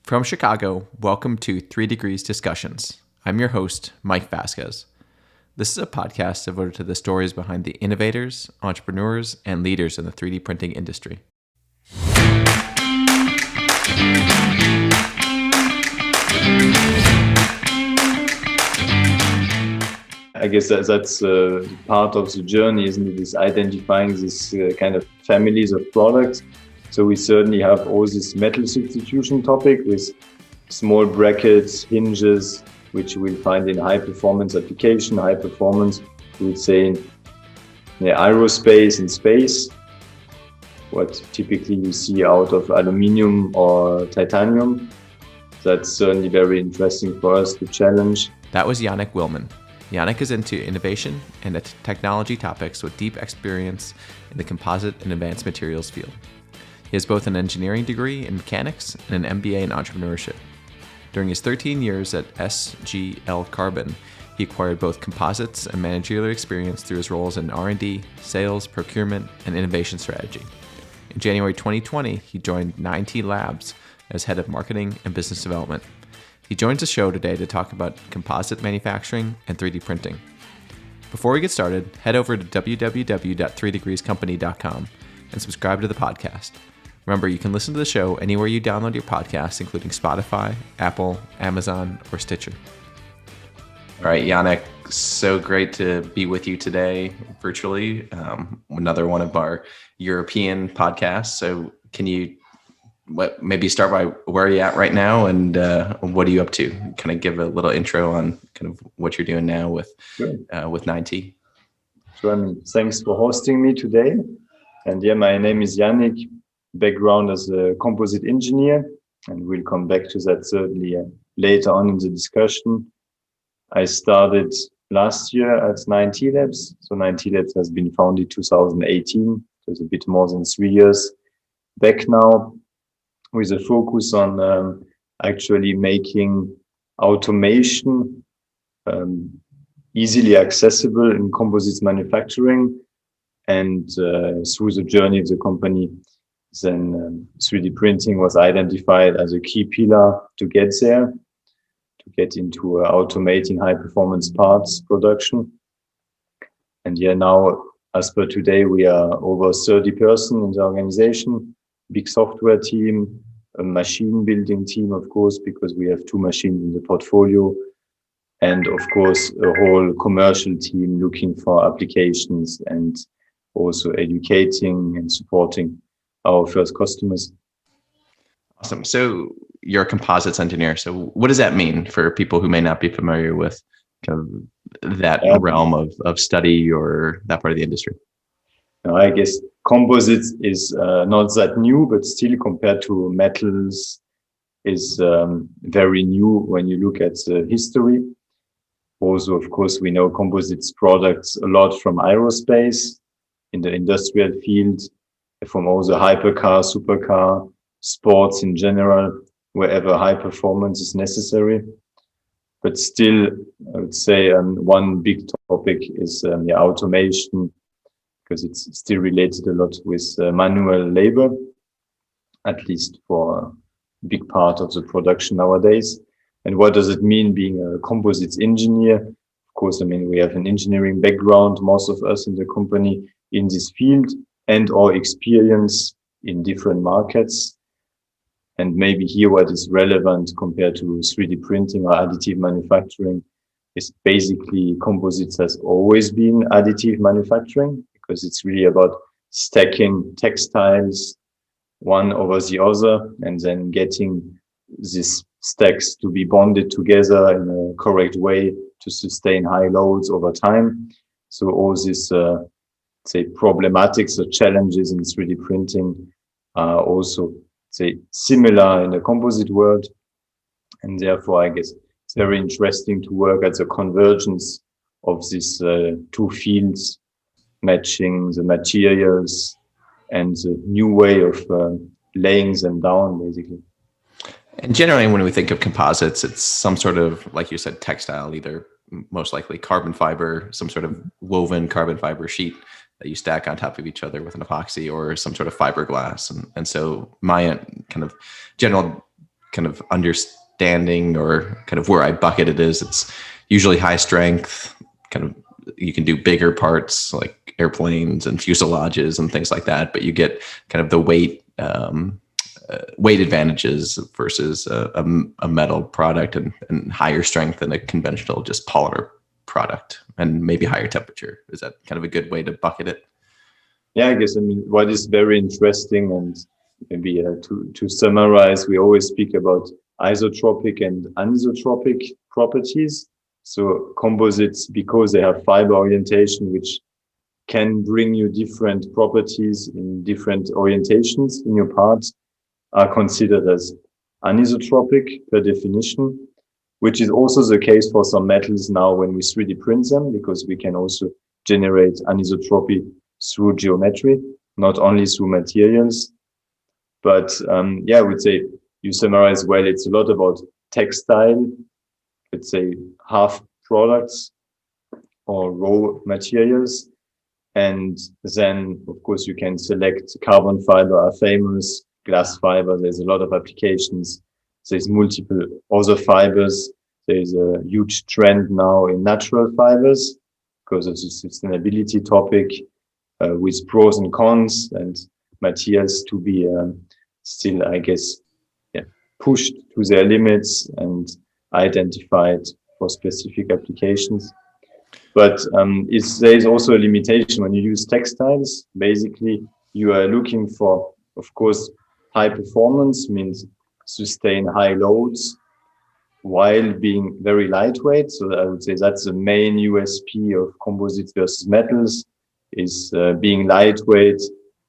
From Chicago, welcome to 3Degrees Discussions. I'm your host, Mike Vasquez. This is a podcast devoted to the stories behind the innovators, entrepreneurs, and leaders in the 3D printing industry. I guess that's part of the journey, isn't it? Is identifying this kind of families of products. So we certainly have all this metal substitution topic with small brackets, hinges, which you will find in high performance application, high performance, we would say in aerospace and space, what typically you see out of aluminium or titanium. That's certainly very interesting for us to challenge. That was Yannick Willemin. Yannick is into innovation and technology topics with deep experience in the composite and advanced materials field. He has both an engineering degree in mechanics and an MBA in entrepreneurship. During his 13 years at SGL Carbon, he acquired both composites and managerial experience through his roles in R&D, sales, procurement, and innovation strategy. In January 2020, he joined 9T Labs as head of marketing and business development. He joins the show today to talk about composite manufacturing and 3D printing. Before we get started, head over to www.3degreescompany.com and subscribe to the podcast. Remember, you can listen to the show anywhere you download your podcasts, including Spotify, Apple, Amazon, or Stitcher. All right, Yannick, so great to be with you today virtually. Another one of our European podcasts. So can you maybe start by where are you at right now and what are you up to? Kind of give a little intro on kind of what you're doing now with 9T. Sure. Thanks for hosting me today. And my name is Yannick. Background as a composite engineer, and we'll come back to that certainly later on in the discussion. I started last year at 9T Labs. So 9T Labs has been founded 2018. So it's a bit more than 3 years back now, with a focus on actually making automation easily accessible in composites manufacturing. And through the journey of the company, then 3D printing was identified as a key pillar to get there, to get into automating high performance parts production. And now, as per today, we are over 30 persons in the organization, big software team, a machine building team, of course, because we have 2 machines in the portfolio, and of course, a whole commercial team looking for applications and also educating and supporting our first customers. Awesome. So you're a composites engineer. So what does that mean for people who may not be familiar with kind of that realm of study or that part of the industry? I guess composites is not that new, but still compared to metals is very new when you look at the history. Also, of course, we know composites products a lot from aerospace, in the industrial field, from all the hypercar, supercar, sports in general, wherever high performance is necessary. But still, I would say one big topic is automation, because it's still related a lot with manual labor, at least for a big part of the production nowadays. And what does it mean being a composites engineer? Of course, we have an engineering background, most of us in the company in this field, and our experience in different markets. And maybe here what is relevant compared to 3D printing or additive manufacturing is basically composites has always been additive manufacturing, because it's really about stacking textiles one over the other and then getting these stacks to be bonded together in a correct way to sustain high loads over time. So all this problematics or challenges in 3D printing are also similar in the composite world, and therefore I guess it's very interesting to work at the convergence of these 2 fields, matching the materials and the new way of laying them down, basically. And generally, when we think of composites, it's some sort of, like you said, textile, either most likely carbon fiber, some sort of woven carbon fiber sheet that you stack on top of each other with an epoxy, or some sort of fiberglass. And so my kind of general kind of understanding or kind of where I bucket it is, it's usually high strength, kind of you can do bigger parts like airplanes and fuselages and things like that, but you get kind of the weight advantages versus a metal product and higher strength than a conventional just polymer product, and maybe higher temperature. Is that kind of a good way to bucket it? Yeah, I guess, I mean, what is very interesting, and maybe to summarize, we always speak about isotropic and anisotropic properties. So composites, because they have fiber orientation, which can bring you different properties in different orientations in your parts, are considered as anisotropic per definition, which is also the case for some metals now when we 3D print them, because we can also generate anisotropy through geometry, not only through materials. But yeah, I would say you summarize well. It's a lot about textile, let's say half products or raw materials. And then, of course, you can select carbon fiber are famous, glass fiber. There's a lot of applications. There's multiple other fibers. There's a huge trend now in natural fibers because of the sustainability topic, with pros and cons, and materials to be still, I guess, pushed to their limits and identified for specific applications. But there is also a limitation when you use textiles. Basically, you are looking for, of course, high performance, means sustain high loads while being very lightweight. So I would say that's the main USP of composites versus metals, is being lightweight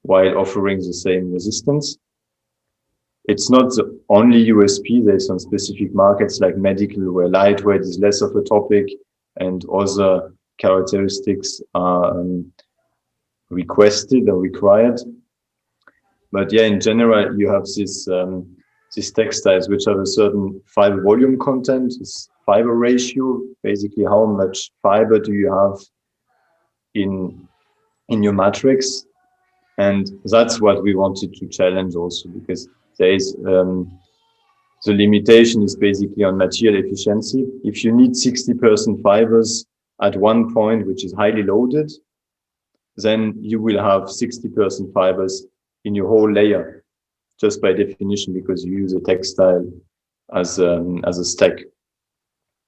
while offering the same resistance. It's not the only USP. There's some specific markets like medical where lightweight is less of a topic, and other characteristics are requested or required. But yeah, in general, you have these textiles which have a certain fiber volume content, this fiber ratio, basically how much fiber do you have in your matrix. And that's what we wanted to challenge also, because there is the limitation is basically on material efficiency. If you need 60% fibers at one point, which is highly loaded, then you will have 60% fibers in your whole layer, just by definition, because you use a textile as a stack.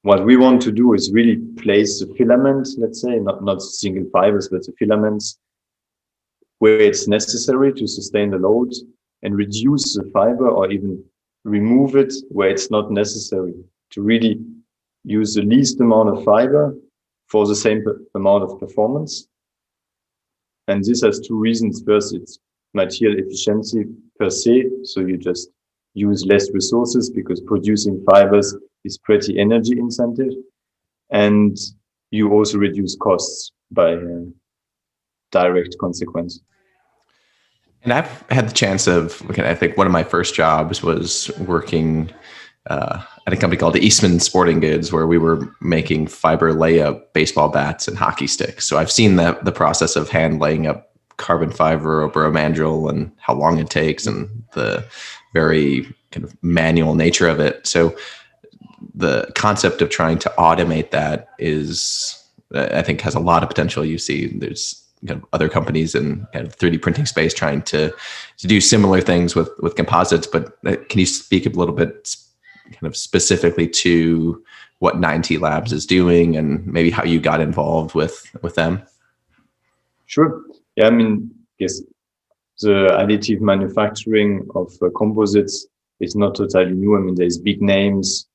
What we want to do is really place the filament, let's say, not single fibers, but the filaments where it's necessary to sustain the load, and reduce the fiber or even remove it where it's not necessary, to really use the least amount of fiber for the same amount of performance. And this has two reasons. First, it's material efficiency per se. So you just use less resources because producing fibers is pretty energy intensive. And you also reduce costs by direct consequence. And I've had the chance of, I think one of my first jobs was working at a company called Eastman Sporting Goods, where we were making fiber layup baseball bats and hockey sticks. So I've seen the process of hand laying up carbon fiber over a mandrel and how long it takes, and the very kind of manual nature of it. So the concept of trying to automate that is, I think, has a lot of potential. You see, there's kind of other companies in kind of 3D printing space trying to do similar things with composites. But can you speak a little bit kind of specifically to what 9T Labs is doing and maybe how you got involved with them? Sure. Yeah, I mean, yes, the additive manufacturing of composites is not totally new. I mean, there's big names.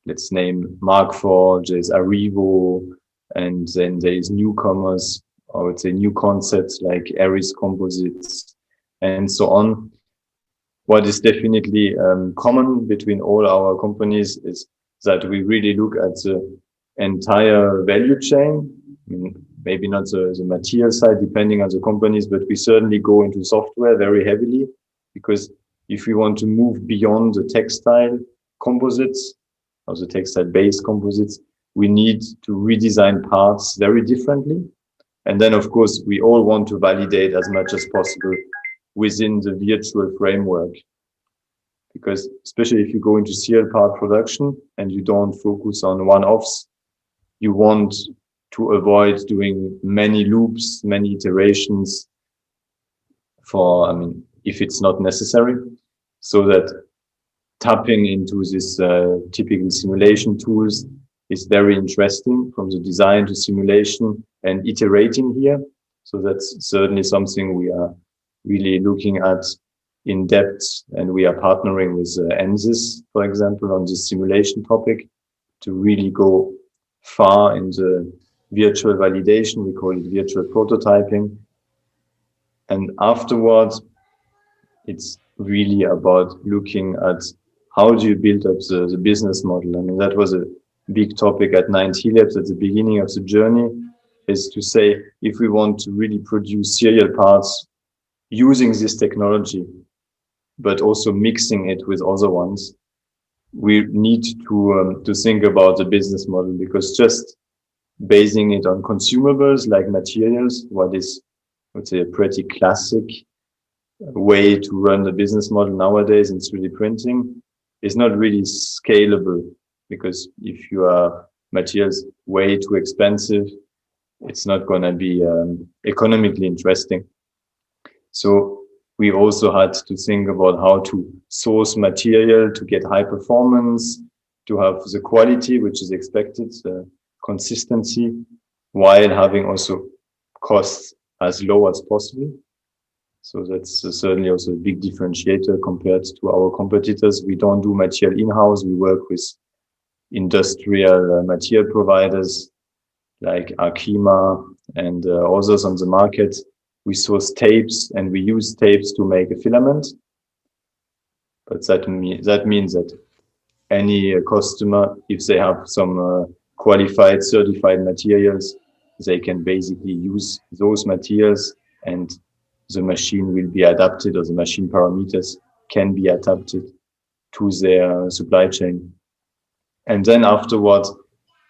Let's name Markforged, there's Arrivo, and then there's newcomers, I would say new concepts like Aries composites and so on. What is definitely common between all our companies is that we really look at the entire value chain. I mean, maybe not the material side, depending on the companies, but we certainly go into software very heavily, because if we want to move beyond the textile composites or the textile-based composites, we need to redesign parts very differently. And then, of course, we all want to validate as much as possible within the virtual framework. because especially if you go into serial part production and you don't focus on one-offs, you want to avoid doing many loops, many iterations for, if it's not necessary, so that tapping into this typical simulation tools is very interesting, from the design to simulation and iterating here. So that's certainly something we are really looking at in depth, and we are partnering with ANSYS, for example, on this simulation topic to really go far in the virtual validation. We call it virtual prototyping. And afterwards, it's really about looking at how do you build up the business model. I mean, that was a big topic at 9T Labs at the beginning of the journey, is to say, if we want to really produce serial parts using this technology, but also mixing it with other ones, we need to think about the business model, because just basing it on consumables like materials, what is, let's say, a pretty classic way to run the business model nowadays in 3D printing, is not really scalable, because if your materials way too expensive, it's not going to be economically interesting. So we also had to think about how to source material to get high performance, to have the quality which is expected, consistency, while having also costs as low as possible. So that's certainly also a big differentiator compared to our competitors. We don't do material in-house. We work with industrial material providers like Arkema and others on the market. We source tapes and we use tapes to make a filament. But that means that any customer, if they have some qualified, certified materials, they can basically use those materials, and the machine will be adapted, or the machine parameters can be adapted to their supply chain. And then afterwards,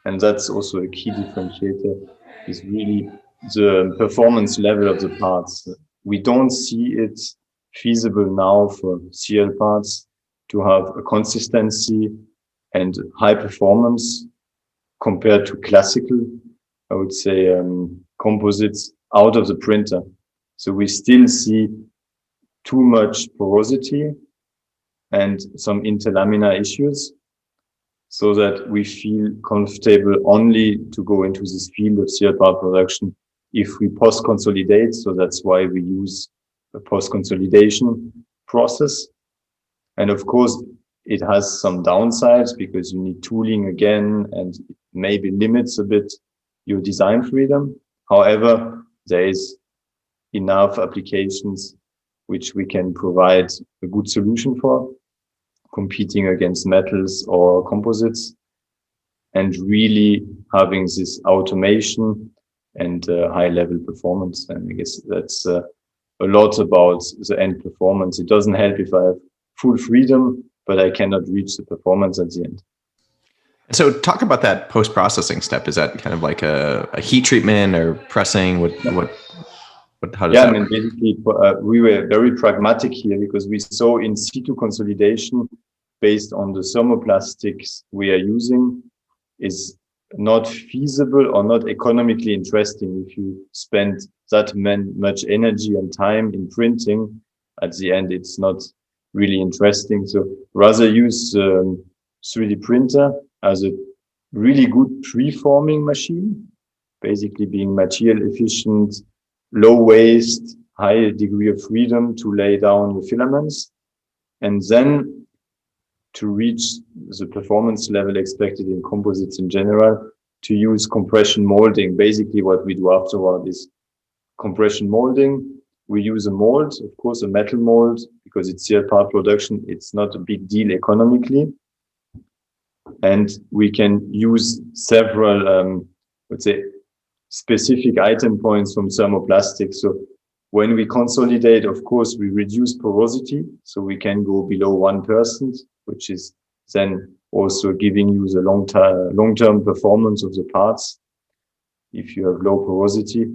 and that's also a key differentiator, is really the performance level of the parts. We don't see it feasible now for serial parts to have a consistency and high performance compared to classical, I would say, composites out of the printer. So we still see too much porosity and some interlaminar issues, so that we feel comfortable only to go into this field of serial part production if we post-consolidate. So that's why we use a post-consolidation process. And of course, it has some downsides, because you need tooling again, and maybe limits a bit your design freedom. However, there is enough applications which we can provide a good solution for, competing against metals or composites, and really having this automation and high level performance. And I guess that's a lot about the end performance. It doesn't help if I have full freedom, but I cannot reach the performance at the end. So talk about that post-processing step. Is that kind of like a heat treatment or pressing? How does that work? Basically, we were very pragmatic here, because we saw in situ consolidation based on the thermoplastics we are using is not feasible or not economically interesting. If you spend that much energy and time in printing, at the end, it's not really interesting. So rather use 3D printer as a really good preforming machine, basically being material efficient, low waste, high degree of freedom to lay down the filaments, and then to reach the performance level expected in composites in general, to use compression molding. Basically what we do afterward is compression molding. We use a mold, of course, a metal mold, because it's serial part production. It's not a big deal economically. And we can use several, let's say, specific item points from thermoplastics. So when we consolidate, of course, we reduce porosity, so we can go below 1%, which is then also giving you the long-term performance of the parts if you have low porosity.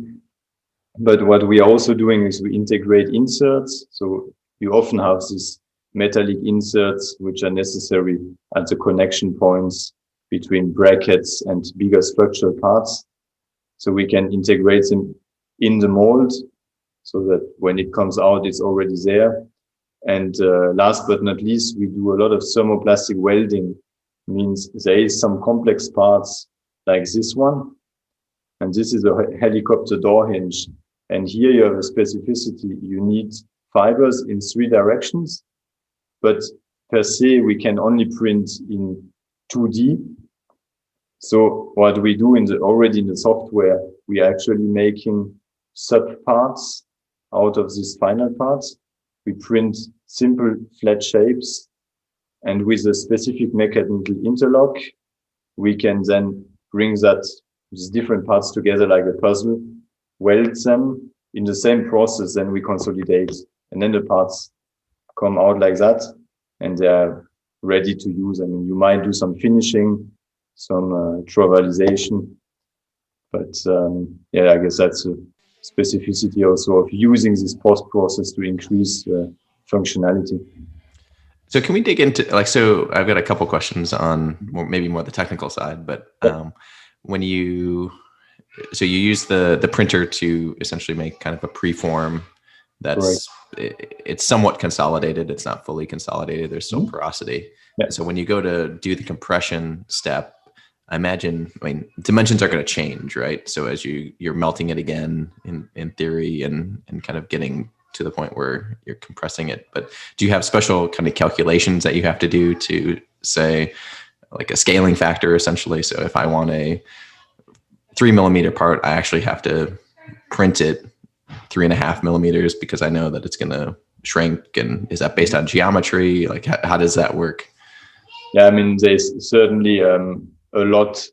But what we are also doing is we integrate inserts. So you often have this metallic inserts, which are necessary at the connection points between brackets and bigger structural parts. So we can integrate them in the mold so that when it comes out, it's already there. And last but not least, we do a lot of thermoplastic welding. Means there is some complex parts like this one. And this is a helicopter door hinge. And here you have a specificity. You need fibers in 3 directions, but per se, we can only print in 2D. So what we do already in the software, we are actually making sub parts out of these final parts. We print simple flat shapes, and with a specific mechanical interlock, we can then bring these different parts together like a puzzle, weld them in the same process, then we consolidate, and then the parts come out like that, and they're ready to use. I mean, you might do some finishing, some travalisation, but yeah, I guess that's a specificity also of using this post-process to increase functionality. So can we dig into, like, so I've got a couple questions on maybe more the technical side, but when you use the printer to essentially make kind of a preform that's, it's somewhat consolidated. It's not fully consolidated. There's still porosity. Yeah. So when you go to do the compression step, I mean, dimensions are going to change, right? So as you're melting it again in theory and kind of getting to the point where you're compressing it. But do you have special kind of calculations that you have to do to say like a scaling factor essentially? So if I want a 3 millimeter part, I actually have to print it 3.5 millimeters because I know that it's going to shrink. And is that based on geometry? Like how does that work? Yeah, I mean, there's certainly a lot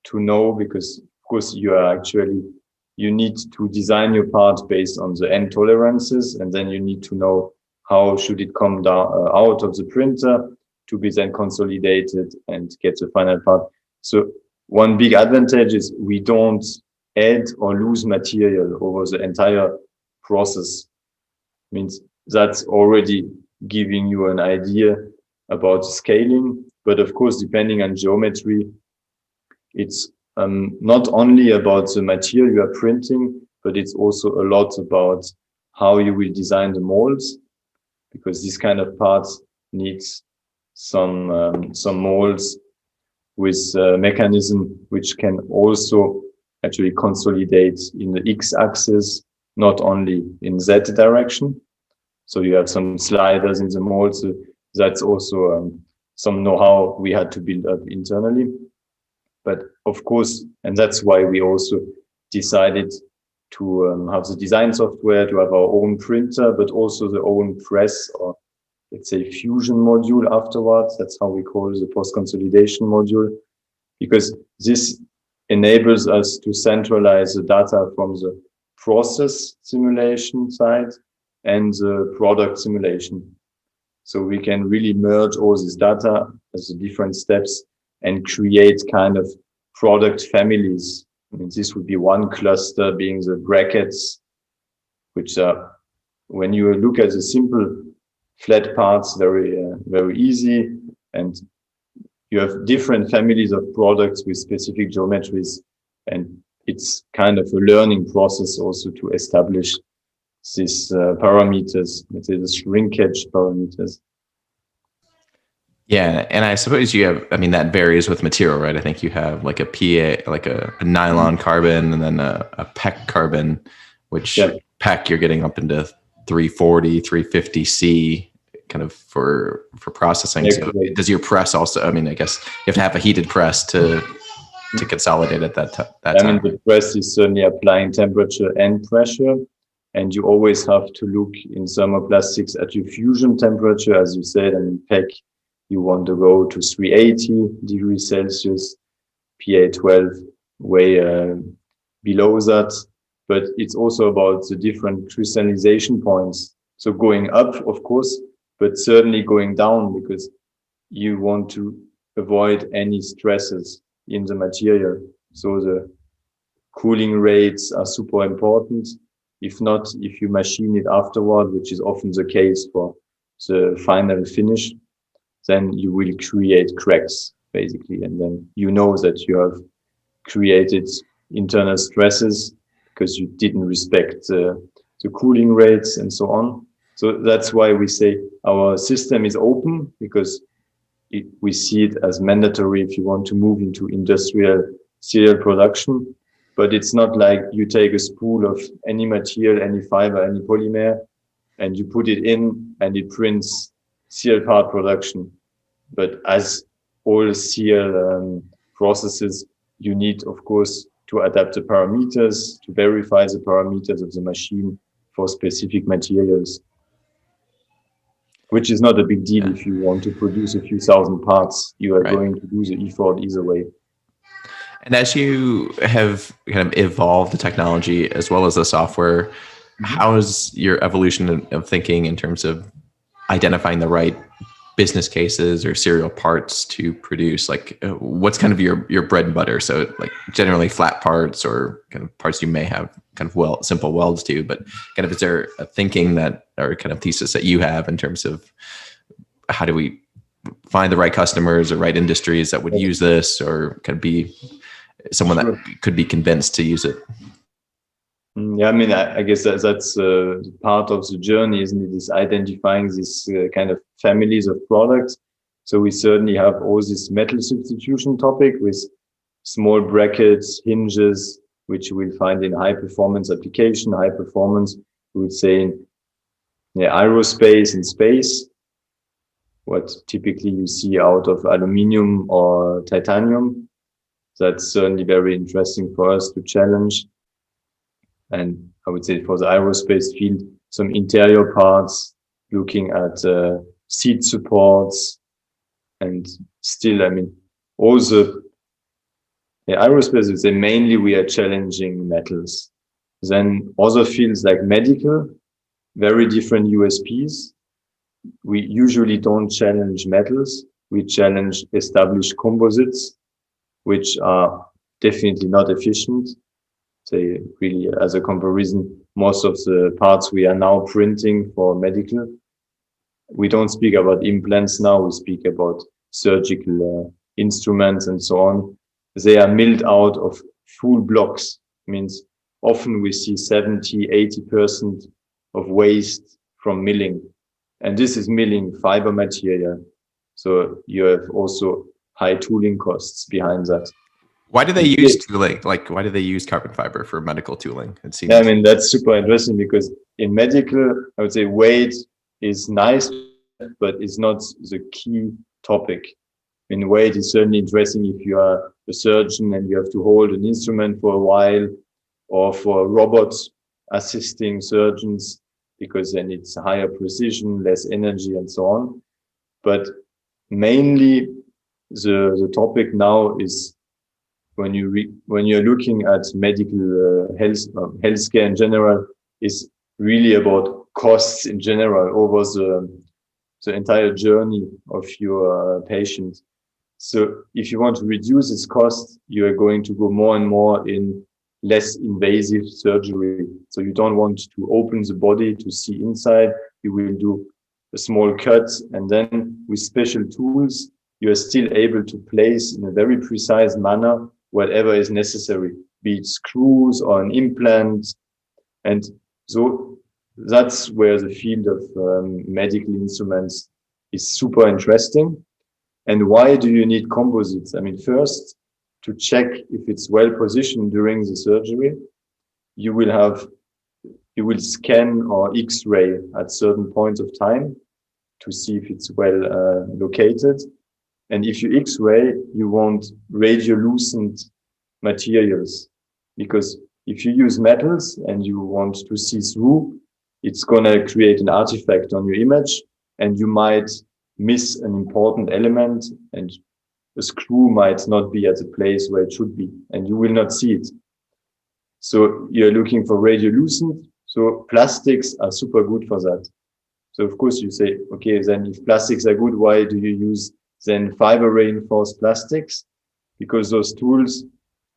to know because of course you need to design your part based on the end tolerances, and then you need to know how should it come down out of the printer to be then consolidated and get the final part. So one big advantage is we don't add or lose material over the entire process. Means that's already giving you an idea about scaling. But of course, depending on geometry, it's not only about the material you are printing, but it's also a lot about how you will design the molds, because this kind of parts needs some molds with a mechanism which can also actually consolidate in the x-axis, not only in z direction. So you have some sliders in the mold. So that's also some know-how we had to build up internally. But of course, and that's why we also decided to have the design software, to have our own printer, but also the own press, or let's say fusion module afterwards. That's how we call the post-consolidation module, because this enables us to centralize the data from the process simulation side and the product simulation. So we can really merge all this data as the different steps and create kind of product families. I mean, this would be one cluster being the brackets, which are, when you look at the simple flat parts, very easy. And you have different families of products with specific geometries. And it's kind of a learning process also to establish these parameters, let's say the shrinkage parameters. Yeah, and I suppose you have, I mean, that varies with material, right? I think you have like a PA, like a nylon carbon, and then a PEC carbon, which PEC you're getting up into 340, 350 C kind of for processing. So does your press also, I mean, I guess you have to have a heated press to consolidate at that time. I mean, the press is certainly applying temperature and pressure, and you always have to look in thermoplastics at your fusion temperature, as you said, and in PEC, you want to go to 380 degrees Celsius, PA12 way below that. But it's also about the different crystallization points. So going up, of course, but certainly going down, because you want to avoid any stresses in the material. So the cooling rates are super important. If not, if you machine it afterward, which is often the case for the final finish, then you will create cracks basically. And then you know that you have created internal stresses because you didn't respect the cooling rates and so on. So that's why we say our system is open, because we see it as mandatory if you want to move into industrial serial production. But it's not like you take a spool of any material, any fiber, any polymer, and you put it in and it prints serial part production. But as all serial processes, you need, of course, to adapt the parameters, to verify the parameters of the machine for specific materials, which is not a big deal. If you want to produce a few thousand parts, you are going to do the effort either way. And as you have kind of evolved the technology as well as the software, how is your evolution of thinking in terms of identifying the right business cases or serial parts to produce? Like, what's kind of your bread and butter? So like generally flat parts or kind of parts you may have kind of simple welds to, but kind of, is there a thinking that, or kind of thesis that you have in terms of how do we find the right customers or right industries that would use this, or could be someone that could be convinced to use it? Yeah, I mean, I guess that's part of the journey, isn't it? Is identifying these kind of families of products. So we certainly have all this metal substitution topic with small brackets, hinges, which you will find in high performance application, high performance, we would say in aerospace and space, what typically you see out of aluminium or titanium. That's certainly very interesting for us to challenge. And I would say for the aerospace field, some interior parts, looking at seat supports, and still, I mean, all the aerospace, is mainly we are challenging metals. Then other fields like medical, very different USPs. We usually don't challenge metals. We challenge established composites, which are definitely not efficient. Say really, as a comparison, most of the parts we are now printing for medical, we don't speak about implants now, we speak about surgical instruments and so on. They are milled out of full blocks. Means often we see 70-80% of waste from milling. And this is milling fiber material. So you have also high tooling costs behind that. Why do they use tooling? Like, why do they use carbon fiber for medical tooling? It seems. Yeah, I mean, that's super interesting, because in medical, I would say weight is nice, but it's not the key topic. In weight is certainly interesting if you are a surgeon and you have to hold an instrument for a while, or for robots assisting surgeons, because then it's higher precision, less energy, and so on. But mainly the topic now is, when you're looking at medical healthcare in general, is really about costs in general over the entire journey of your patient. So if you want to reduce its cost, you are going to go more and more in less invasive surgery. So you don't want to open the body to see inside. You will do a small cut, and then with special tools, you are still able to place in a very precise manner whatever is necessary, be it screws or an implant. And so that's where the field of medical instruments is super interesting. And why do you need composites? I mean, first, to check if it's well positioned during the surgery, you will scan or X-ray at certain points of time to see if it's well located. And if you X-ray, you want radiolucent materials, because if you use metals and you want to see through, it's gonna create an artifact on your image, and you might miss an important element, and a screw might not be at the place where it should be, and you will not see it. So you're looking for radiolucent. So plastics are super good for that. So of course you say, okay, then if plastics are good, why do you use then fiber reinforced plastics? Because those tools,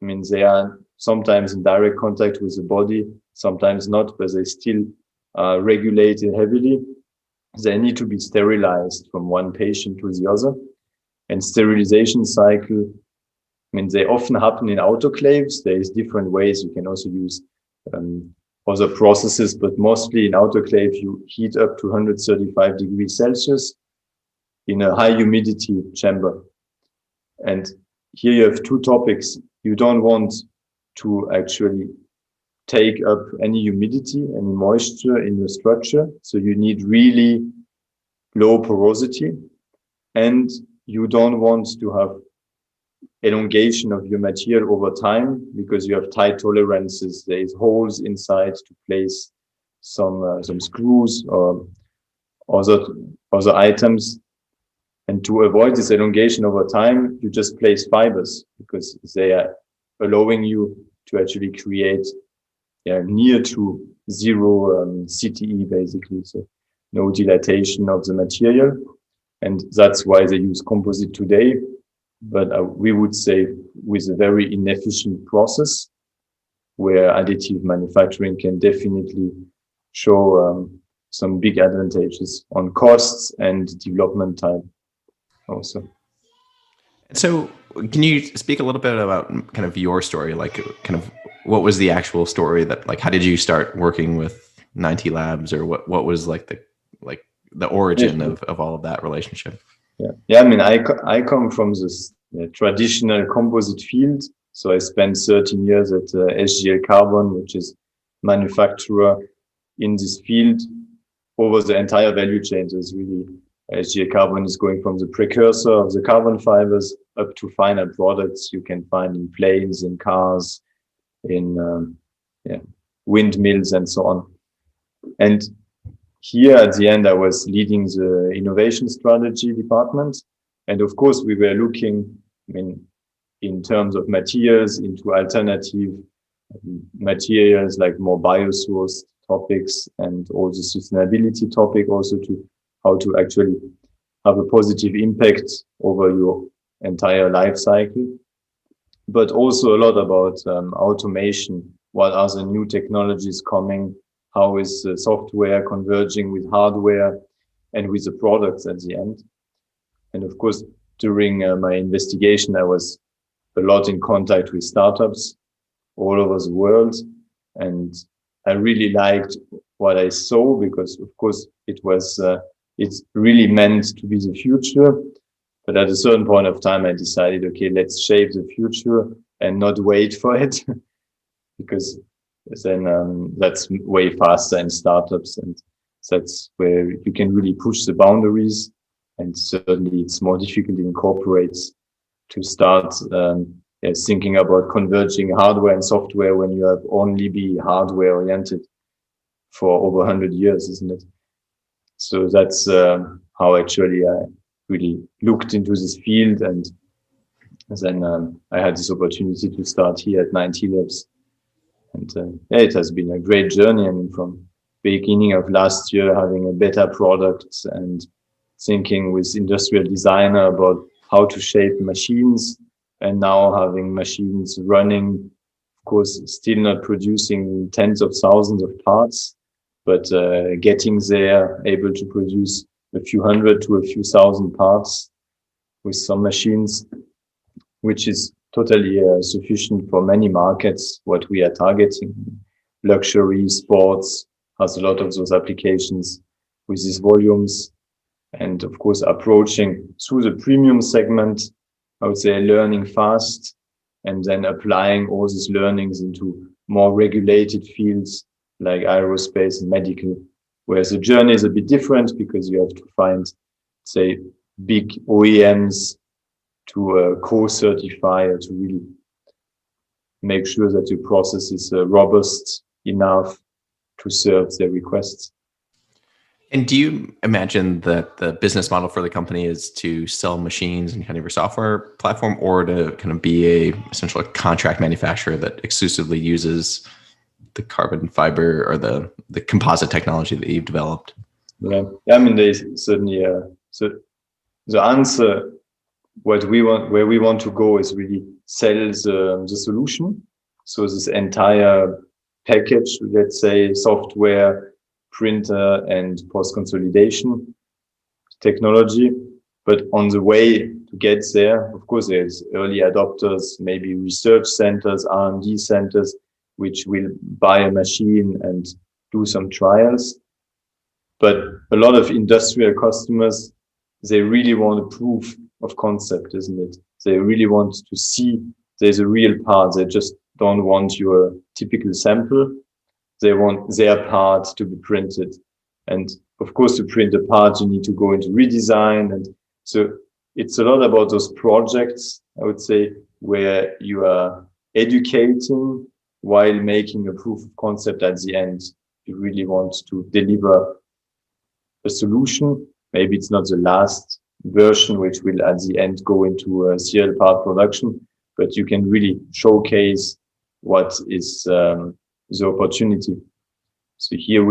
I mean, they are sometimes in direct contact with the body, sometimes not, but they still are regulated heavily. they need to be sterilized from one patient to the other. And sterilization cycle, I mean, they often happen in autoclaves. There is different ways. You can also use other processes, but mostly in autoclave, you heat up to 135 degrees Celsius in a high humidity chamber. And here you have two topics. You don't want to actually take up any humidity, any moisture in your structure. So you need really low porosity, and you don't want to have elongation of your material over time because you have tight tolerances. There is holes inside to place some screws or other items. And to avoid this elongation over time, you just place fibers because they are allowing you to actually create near to zero CTE, basically. So no dilatation of the material. And that's why they use composite today. But we would say with a very inefficient process where additive manufacturing can definitely show some big advantages on costs and development time also. So can you speak a little bit about kind of your story, like kind of what was the actual story that, like, how did you start working with 90 Labs, or what was like the origin of all of that relationship? Yeah. I mean, I come from this traditional composite field. So I spent 13 years at SGL Carbon, which is manufacturer in this field over the entire value chain. So it's really SGL Carbon is going from the precursor of the carbon fibers up to final products you can find in planes, in cars, in windmills, and so on. And here at the end, I was leading the innovation strategy department. And of course, we were looking, I mean, in terms of materials, into alternative materials like more biosourced topics, and all the sustainability topic also, to how to actually have a positive impact over your entire life cycle. But also a lot about automation. What are the new technologies coming? How is software converging with hardware and with the products at the end? And of course, during my investigation, I was a lot in contact with startups all over the world. And I really liked what I saw because, of course, it's really meant to be the future. But at a certain point of time, I decided, okay, let's shape the future and not wait for it because then that's way faster in startups, and that's where you can really push the boundaries. And certainly it's more difficult in corporates to start thinking about converging hardware and software when you have only be hardware oriented for over 100 years, isn't it? So that's how actually I really looked into this field. And then I had this opportunity to start here at 90 Labs. And it has been a great journey. I mean, from beginning of last year, having a better product and thinking with industrial designer about how to shape machines, and now having machines running, of course, still not producing tens of thousands of parts, but getting there, able to produce a few hundred to a few thousand parts with some machines, which is totally sufficient for many markets, what we are targeting. Luxury, sports has a lot of those applications with these volumes. And of course, approaching through the premium segment, I would say learning fast and then applying all these learnings into more regulated fields like aerospace and medical, whereas the journey is a bit different because you have to find, say, big OEMs to co-certify or to really make sure that your process is robust enough to serve their requests. And do you imagine that the business model for the company is to sell machines and kind of your software platform, or to kind of be essentially a contract manufacturer that exclusively uses the carbon fiber or the composite technology that you've developed? Yeah, I mean, there's certainly so the answer, where we want to go is really sell the solution. So this entire package, let's say software, printer and post-consolidation technology. But on the way to get there, of course, there's early adopters, maybe research centers, R&D centers, which will buy a machine and do some trials. But a lot of industrial customers, they really want a proof of concept, isn't it? They really want to see there's a real part. They just don't want your typical sample. They want their part to be printed. And of course, to print a part, you need to go into redesign. And so it's a lot about those projects, I would say, where you are educating while making a proof of concept at the end. You really want to deliver a solution. Maybe it's not the last version, which will at the end go into a serial part production, but you can really showcase what is the opportunity. So here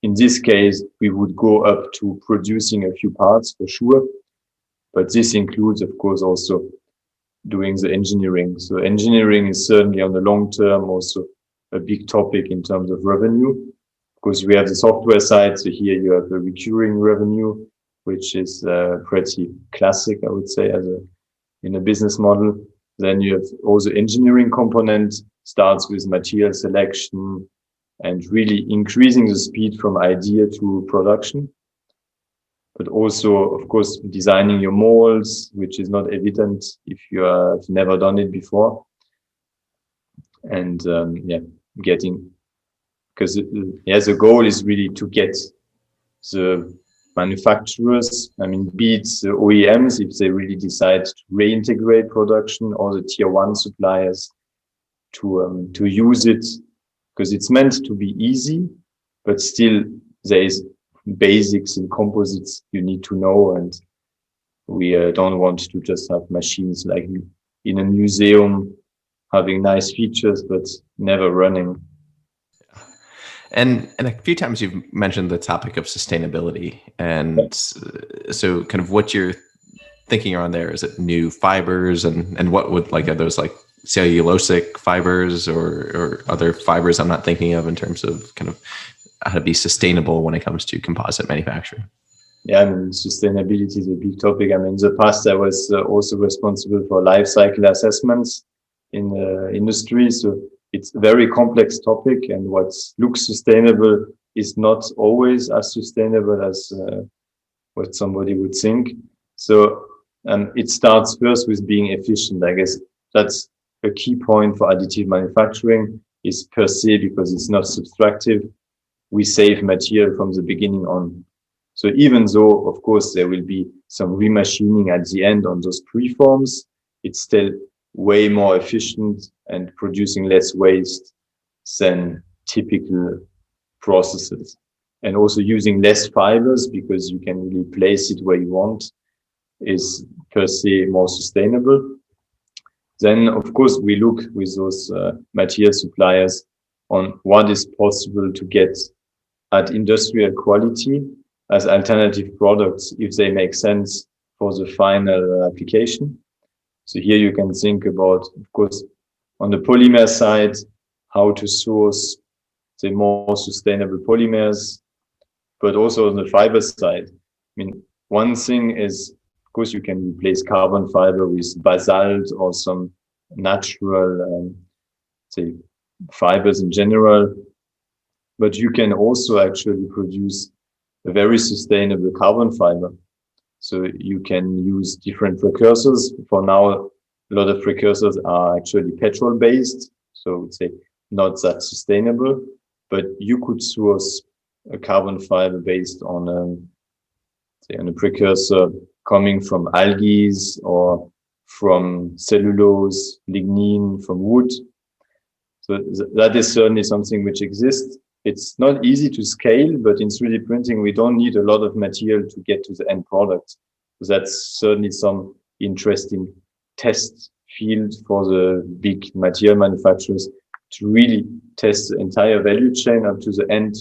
in this case, we would go up to producing a few parts for sure, but this includes, of course, also doing the engineering. So engineering is certainly on the long term also a big topic in terms of revenue, because we have the software side. So here you have the recurring revenue, which is pretty classic, I would say, in a business model. Then you have also engineering component, starts with material selection and really increasing the speed from idea to production. But also, of course, designing your molds, which is not evident if you have never done it before. And because the goal is really to get the manufacturers, be it the OEMs, if they really decide to reintegrate production, or the tier one suppliers to use it, because it's meant to be easy, but still there is basics in composites you need to know, and we don't want to just have machines like in a museum having nice features but never running. And a few times you've mentioned the topic of sustainability, and so kind of what you're thinking around there. Is it new fibers, and what would are those cellulosic fibers or other fibers I'm not thinking of in terms of kind of how to be sustainable when it comes to composite manufacturing? Yeah, sustainability is a big topic. In the past, I was also responsible for life cycle assessments in the industry. So it's a very complex topic, and what looks sustainable is not always as sustainable as what somebody would think. So it starts first with being efficient. I guess that's a key point for additive manufacturing, is per se, because it's not subtractive. We save material from the beginning on. So even though, of course, there will be some remachining at the end on those preforms, it's still way more efficient and producing less waste than typical processes. And also using less fibers, because you can really place it where you want, is per se more sustainable. Then, of course, we look with those material suppliers on what is possible to get at industrial quality as alternative products, if they make sense for the final application. So here you can think about, of course, on the polymer side, how to source the more sustainable polymers, but also on the fiber side. One thing is, of course, you can replace carbon fiber with basalt or some natural, fibers in general, but you can also actually produce a very sustainable carbon fiber. So you can use different precursors. For now, a lot of precursors are actually petrol-based, so I would say not that sustainable, but you could source a carbon fiber based on a precursor coming from algae or from cellulose, lignin, from wood. So that is certainly something which exists. It's not easy to scale, but in 3D printing, we don't need a lot of material to get to the end product. So that's certainly some interesting test field for the big material manufacturers to really test the entire value chain up to the end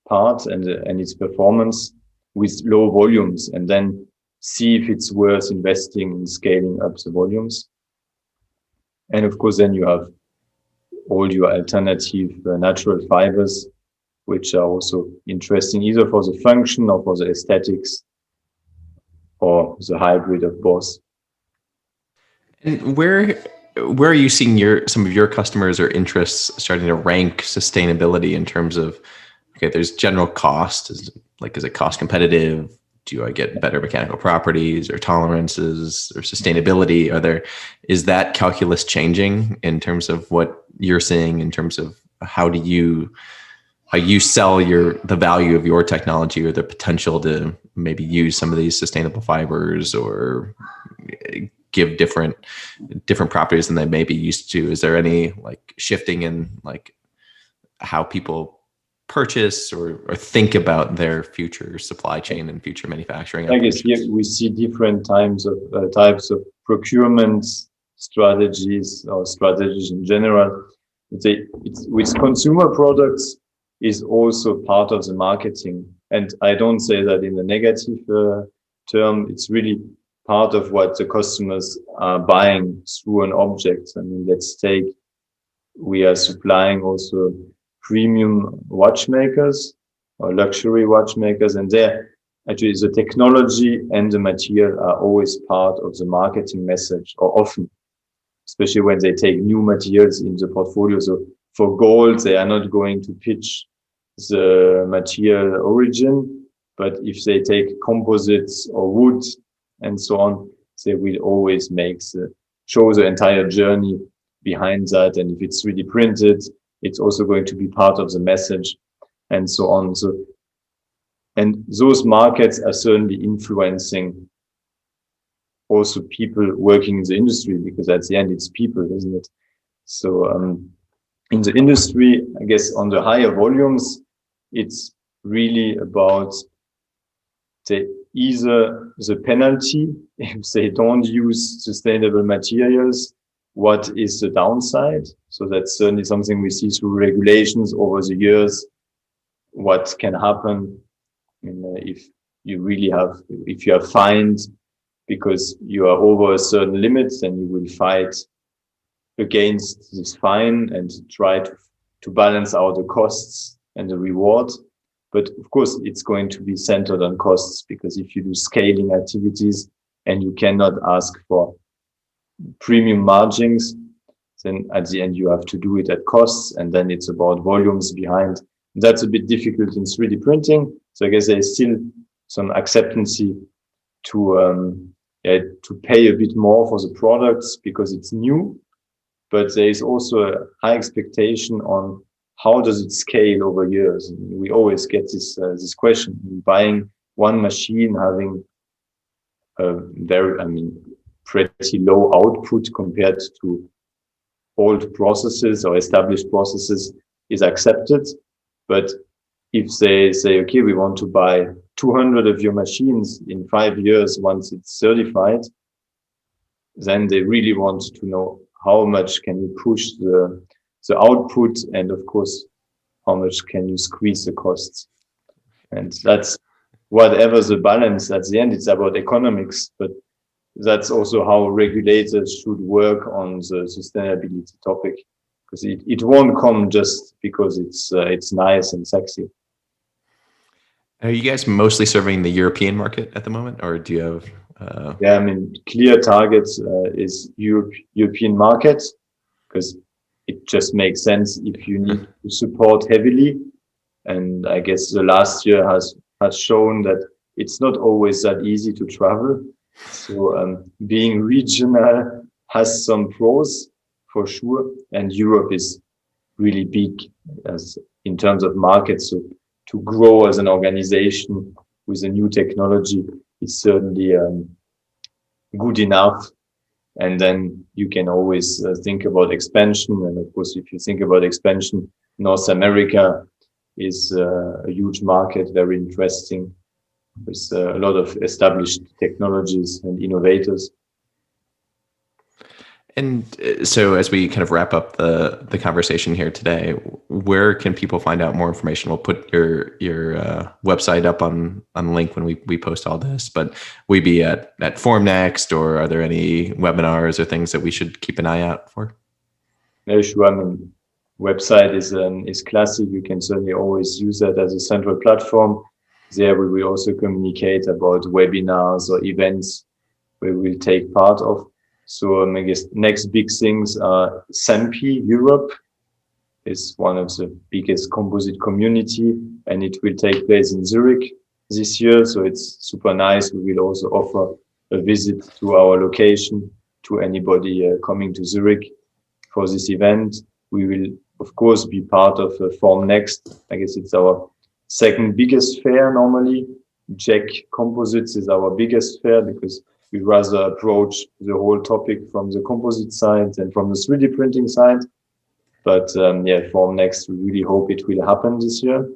part and its performance with low volumes, and then see if it's worth investing in scaling up the volumes. And of course, then you have all your alternative natural fibers, which are also interesting either for the function or for the aesthetics or the hybrid of both. And where are you seeing some of your customers or interests starting to rank sustainability in terms of, okay, there's general cost, is it cost competitive? Do I get better mechanical properties or tolerances or sustainability? Is that calculus changing in terms of what you're seeing in terms of how you sell the value of your technology or the potential to maybe use some of these sustainable fibers or give different properties than they may be used to? Is there any like shifting in like how people purchase or think about their future supply chain and future manufacturing? I guess here we see different types of procurement strategies or strategies in general. It's with consumer products is also part of the marketing, and I don't say that in a negative term. It's really part of what the customers are buying through an object. I mean, we are supplying also premium watchmakers or luxury watchmakers, and there actually the technology and the material are always part of the marketing message, or often, especially when they take new materials in the portfolio. So for gold, they are not going to pitch the material origin, but if they take composites or wood and so on, they will always show the entire journey behind that. And if it's 3D printed, it's also going to be part of the message and so on. So, and those markets are certainly influencing also people working in the industry, because at the end it's people, isn't it? So in the industry, I guess on the higher volumes, it's really about either the penalty if they don't use sustainable materials. What is the downside? So that's certainly something we see through regulations over the years. What can happen if you are fined because you are over a certain limit, then you will fight against this fine and try to balance out the costs and the reward. But of course, it's going to be centered on costs, because if you do scaling activities and you cannot ask for premium margins, then at the end you have to do it at costs, and then it's about volumes behind. That's a bit difficult in 3D printing. So I guess there's still some acceptance to pay a bit more for the products because it's new, but there is also a high expectation on how does it scale over years. And we always get this question: buying one machine, having pretty low output compared to old processes or established processes is accepted. But if they say, okay, we want to buy 200 of your machines in 5 years once it's certified, then they really want to know how much can you push the output, and of course, how much can you squeeze the costs. And that's whatever the balance at the end, it's about economics, but that's also how regulators should work on the sustainability topic, because it won't come just because it's nice and sexy. Are you guys mostly serving the European market at the moment, or do you have? Clear targets is European market, because it just makes sense if you need to support heavily. And I guess the last year has shown that it's not always that easy to travel. So being regional has some pros for sure. And Europe is really big in terms of markets. So to grow as an organization with a new technology is certainly good enough. And then you can always think about expansion. And of course, if you think about expansion, North America is a huge market, very interesting, with a lot of established technologies and innovators. And so as we kind of wrap up the conversation here today, where can people find out more information? We'll put your website up on link when we post all this, but we be at Formnext, or are there any webinars or things that we should keep an eye out for? No, sure. I mean, website is classic. You can certainly always use that as a central platform. There we will also communicate about webinars or events where we'll take part of. So I guess next big things are SAMPI Europe is one of the biggest composite community, and it will take place in Zurich this year. So it's super nice. We will also offer a visit to our location to anybody coming to Zurich for this event. We will, of course, be part of Form Next. I guess it's our second biggest fair normally. Czech Composites is our biggest fair because we rather approach the whole topic from the composite side and from the 3D printing side. But Form Next, we really hope it will happen this year.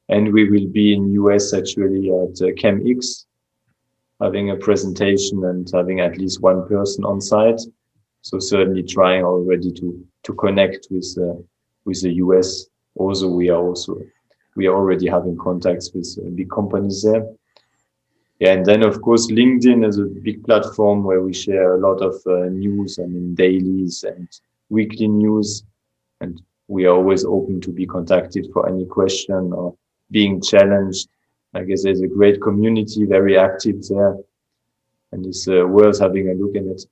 And we will be in US actually at ChemX, having a presentation and having at least one person on site. So certainly trying already to connect with the US. Also, we are already having contacts with big companies there. Yeah, and then of course LinkedIn is a big platform where we share a lot of news, dailies and weekly news, and we are always open to be contacted for any question or being challenged. I guess there's a great community, very active there, and it's worth having a look in it.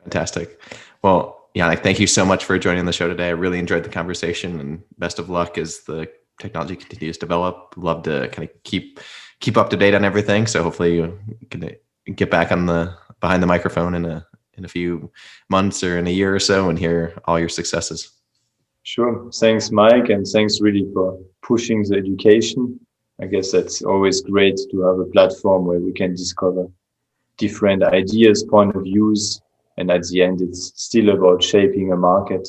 Fantastic. Well, Yannick, thank you so much for joining the show today. I really enjoyed the conversation, and best of luck as the technology continues to develop. Love to kind of keep up to date on everything. So hopefully you can get back on behind the microphone in a few months or in a year or so and hear all your successes. Sure. Thanks, Mike. And thanks really for pushing the education. I guess that's always great to have a platform where we can discover different ideas, point of views. And at the end, it's still about shaping a market.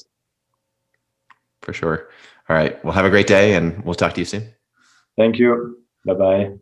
For sure. All right. Well, have a great day and we'll talk to you soon. Thank you. Bye-bye.